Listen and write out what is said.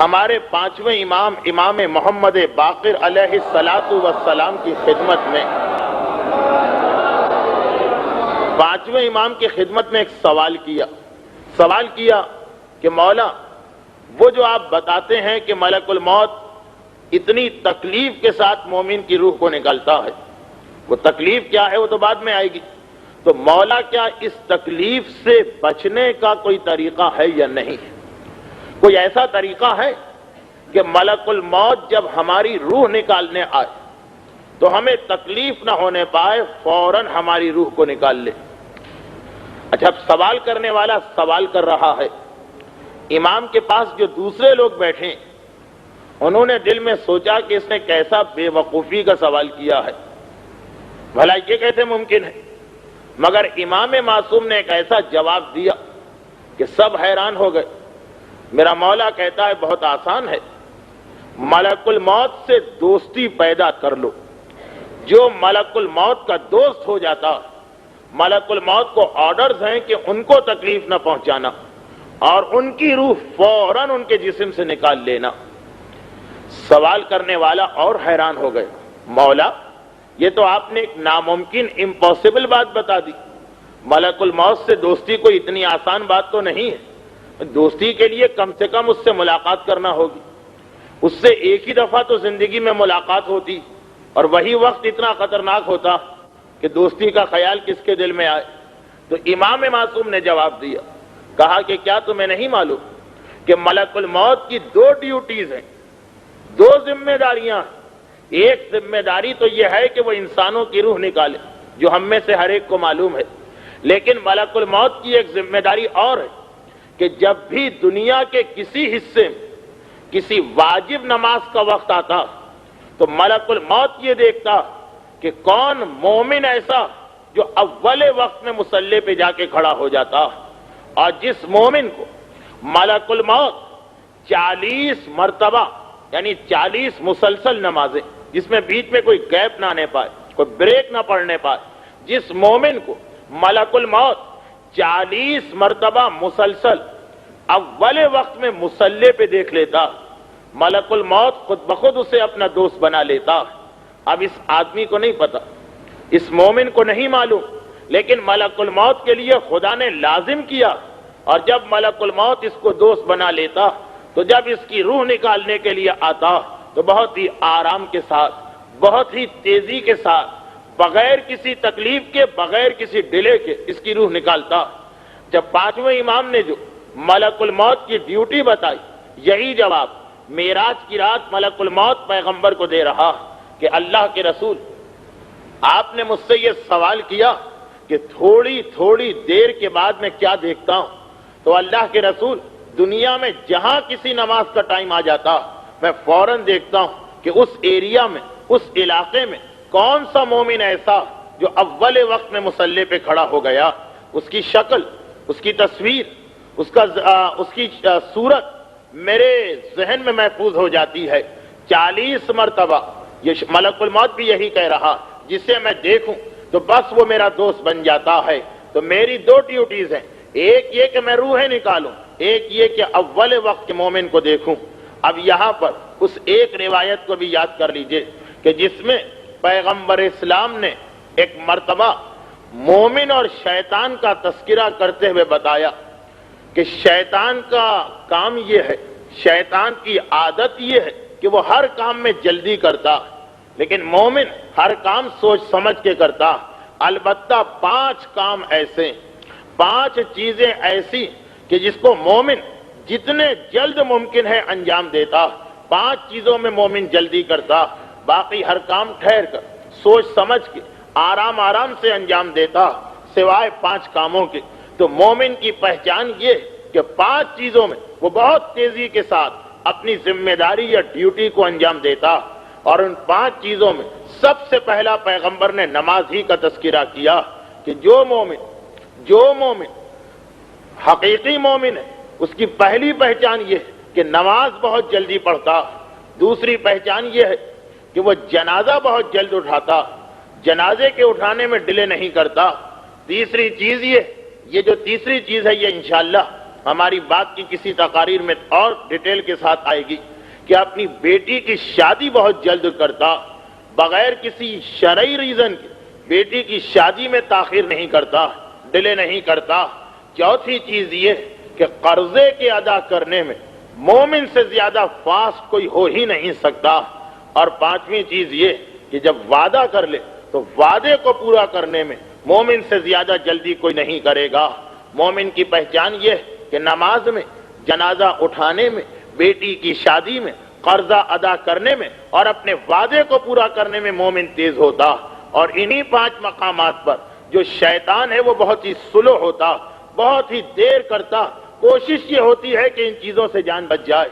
ہمارے پانچویں امام امام محمد باقر علیہ الصلاۃ والسلام کی خدمت میں پانچویں امام کی خدمت میں ایک سوال کیا کہ مولا وہ جو آپ بتاتے ہیں کہ ملک الموت اتنی تکلیف کے ساتھ مومن کی روح کو نکالتا ہے، وہ تکلیف کیا ہے وہ تو بعد میں آئے گی، تو مولا کیا اس تکلیف سے بچنے کا کوئی طریقہ ہے یا نہیں؟ کوئی ایسا طریقہ ہے کہ ملک الموت جب ہماری روح نکالنے آئے تو ہمیں تکلیف نہ ہونے پائے، فوراً ہماری روح کو نکال لے؟ اچھا، اب سوال کرنے والا سوال کر رہا ہے، امام کے پاس جو دوسرے لوگ بیٹھے انہوں نے دل میں سوچا کہ اس نے کیسا بے وقوفی کا سوال کیا ہے، بھلا یہ کیسے ممکن ہے؟ مگر امام معصوم نے ایک ایسا جواب دیا کہ سب حیران ہو گئے۔ میرا مولا کہتا ہے بہت آسان ہے، ملک الموت سے دوستی پیدا کر لو۔ جو ملک الموت کا دوست ہو جاتا، ملک الموت کو آرڈرز ہیں کہ ان کو تکلیف نہ پہنچانا اور ان کی روح فوراً ان کے جسم سے نکال لینا۔ سوال کرنے والا اور حیران ہو گئے، مولا یہ تو آپ نے ایک ناممکن امپاسبل بات بتا دی، ملک الموت سے دوستی کوئی اتنی آسان بات تو نہیں ہے، دوستی کے لیے کم سے کم اس سے ملاقات کرنا ہوگی، اس سے ایک ہی دفعہ تو زندگی میں ملاقات ہوتی اور وہی وقت اتنا خطرناک ہوتا کہ دوستی کا خیال کس کے دل میں آئے۔ تو امام معصوم نے جواب دیا، کہا کہ کیا تمہیں نہیں معلوم کہ ملک الموت کی دو ڈیوٹیز ہیں، دو ذمہ داریاں ہیں۔ ایک ذمہ داری تو یہ ہے کہ وہ انسانوں کی روح نکالے، جو ہم میں سے ہر ایک کو معلوم ہے، لیکن ملک الموت کی ایک ذمہ داری اور ہے کہ جب بھی دنیا کے کسی حصے میں کسی واجب نماز کا وقت آتا تو ملک الموت یہ دیکھتا کہ کون مومن ایسا جو اول وقت میں مصلی پہ جا کے کھڑا ہو جاتا، اور جس مومن کو ملک الموت 40 مرتبہ یعنی 40 مسلسل نمازیں جس میں بیچ میں کوئی گیپ نہ آنے پائے، کوئی بریک نہ پڑنے پائے، جس مومن کو ملک الموت 40 مرتبہ مسلسل اول وقت میں مصلی پہ دیکھ لیتا، ملک الموت خود بخود اسے اپنا دوست بنا لیتا۔ اب اس آدمی کو نہیں پتا، اس مومن کو نہیں معلوم، لیکن ملک الموت کے لیے خدا نے لازم کیا، اور جب ملک الموت اس کو دوست بنا لیتا تو جب اس کی روح نکالنے کے لیے آتا تو بہت ہی آرام کے ساتھ، بہت ہی تیزی کے ساتھ، بغیر کسی تکلیف کے، بغیر کسی ڈیلے کے اس کی روح نکالتا۔ جب پانچویں امام نے جو ملک الموت کی ڈیوٹی بتائی، یہی جواب معراج کی رات ملک الموت پیغمبر کو دے رہا کہ اللہ کے رسول، آپ نے مجھ سے یہ سوال کیا کہ تھوڑی تھوڑی دیر کے بعد میں کیا دیکھتا ہوں، تو اللہ کے رسول دنیا میں جہاں کسی نماز کا ٹائم آ جاتا میں فوراً دیکھتا ہوں کہ اس ایریا میں، اس علاقے میں کون سا مومن ایسا جو اول وقت میں مصلی پہ کھڑا ہو گیا، اس کی شکل، اس کی تصویر، اس کی صورت میرے ذہن میں محفوظ ہو جاتی ہے 40 مرتبہ۔ یہ ملک الموت بھی یہی کہہ رہا، جسے میں دیکھوں تو بس وہ میرا دوست بن جاتا ہے۔ تو میری دو ڈیوٹیز ہیں، ایک یہ کہ میں روحیں نکالوں، ایک یہ کہ اول وقت کے مومن کو دیکھوں۔ اب یہاں پر اس ایک روایت کو بھی یاد کر لیجئے کہ جس میں پیغمبر اسلام نے ایک مرتبہ مومن اور شیطان کا تذکرہ کرتے ہوئے بتایا کہ شیطان کا کام یہ ہے، شیطان کی عادت یہ ہے کہ وہ ہر کام میں جلدی کرتا، لیکن مومن ہر کام سوچ سمجھ کے کرتا۔ البتہ 5 کام ایسے، 5 چیزیں ایسی کہ جس کو مومن جتنے جلد ممکن ہے انجام دیتا، 5 چیزوں میں مومن جلدی کرتا، باقی ہر کام ٹھہر کر سوچ سمجھ کے آرام آرام سے انجام دیتا، سوائے 5 کاموں کے۔ تو مومن کی پہچان یہ کہ 5 چیزوں میں وہ بہت تیزی کے ساتھ اپنی ذمہ داری یا ڈیوٹی کو انجام دیتا، اور ان 5 چیزوں میں سب سے پہلا پیغمبر نے نماز ہی کا تذکرہ کیا کہ جو مومن حقیقی مومن ہے اس کی پہلی پہچان یہ ہے کہ نماز بہت جلدی پڑھتا، دوسری پہچان یہ ہے کہ وہ جنازہ بہت جلد اٹھاتا، جنازے کے اٹھانے میں ڈیلے نہیں کرتا، تیسری چیز یہ جو تیسری چیز ہے یہ انشاءاللہ ہماری بات کی کسی تقاریر میں اور ڈیٹیل کے ساتھ آئے گی کہ اپنی بیٹی کی شادی بہت جلد کرتا، بغیر کسی شرعی ریزن کے بیٹی کی شادی میں تاخیر نہیں کرتا، ڈیلے نہیں کرتا۔ چوتھی چیز یہ کہ قرضے کے ادا کرنے میں مومن سے زیادہ فاسٹ کوئی ہو ہی نہیں سکتا۔ اور پانچویں چیز یہ کہ جب وعدہ کر لے تو وعدے کو پورا کرنے میں مومن سے زیادہ جلدی کوئی نہیں کرے گا۔ مومن کی پہچان یہ کہ نماز میں، جنازہ اٹھانے میں، بیٹی کی شادی میں، قرضہ ادا کرنے میں اور اپنے وعدے کو پورا کرنے میں مومن تیز ہوتا۔ اور انہی 5 مقامات پر جو شیطان ہے وہ بہت ہی سلو ہوتا، بہت ہی دیر کرتا۔ کوشش یہ ہوتی ہے کہ ان چیزوں سے جان بچ جائے۔